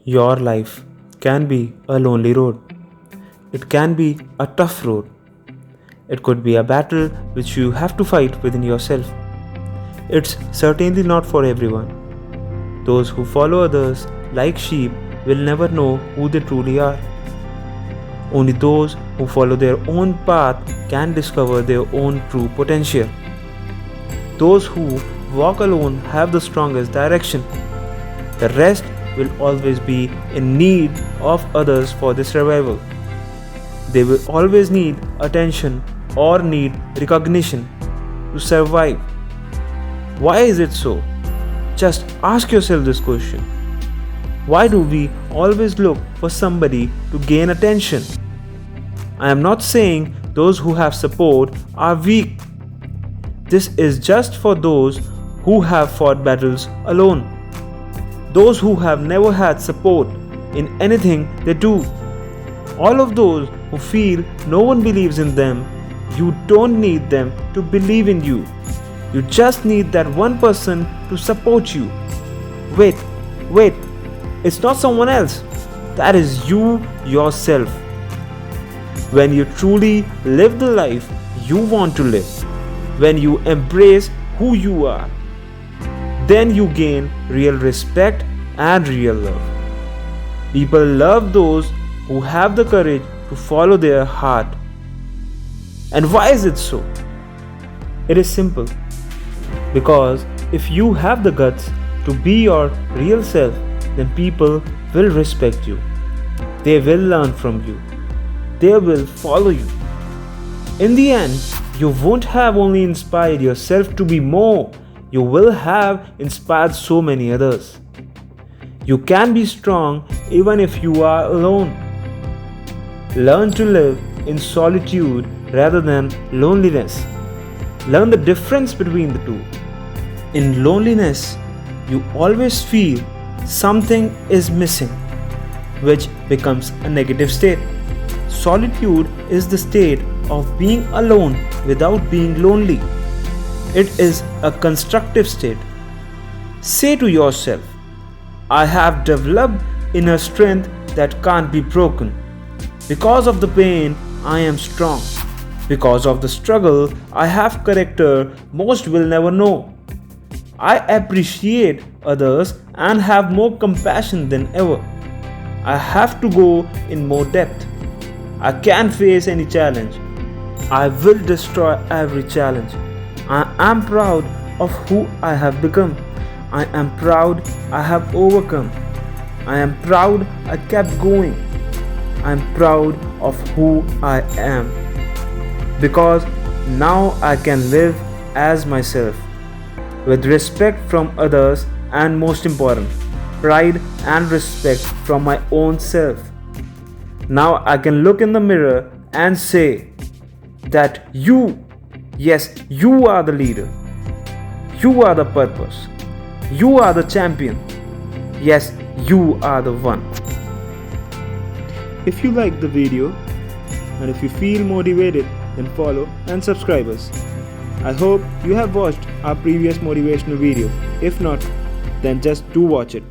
Your life can be a lonely road. It can be a tough road. It could be a battle which you have to fight within yourself. It's certainly not for everyone. Those who follow others like sheep will never know who they truly are. Only those who follow their own path can discover their own true potential. Those who walk alone have the strongest direction. The rest will always be in need of others for their survival. They will always need attention or need recognition to survive. Why is it so? Just ask yourself this question. Why do we always look for somebody to gain attention? I am not saying those who have support are weak. This is just for those who have fought battles alone. Those who have never had support in anything they do. All of those who feel no one believes in them, you don't need them to believe in you. You just need that one person to support you. Wait, it's not someone else. That is you yourself. When you truly live the life you want to live, when you embrace who you are, then you gain real respect and real love. People love those who have the courage to follow their heart. And why is it so? It is simple. Because if you have the guts to be your real self, then people will respect you. They will learn from you. They will follow you. In the end, you won't have only inspired yourself to be more, you will have inspired so many others. You can be strong even if you are alone. Learn to live in solitude rather than loneliness. Learn the difference between the two. In loneliness, you always feel something is missing, which becomes a negative state. Solitude is the state of being alone without being lonely. It is a constructive state. Say to yourself, I have developed inner strength that can't be broken. Because of the pain, I am strong. Because of the struggle, I have character most will never know. I appreciate others and have more compassion than ever. I have to go in more depth. I can face any challenge. I will destroy every challenge. I am proud of who I have become. I am proud I have overcome. I am proud I kept going. I am proud of who I am. Because now I can live as myself, with respect from others and most important, pride and respect from my own self. Now I can look in the mirror and say that yes, you are the leader. You are the purpose. You are the champion. Yes, you are the one. If you like the video and if you feel motivated, then follow and subscribe us. I hope you have watched our previous motivational video. If not, then just do watch it.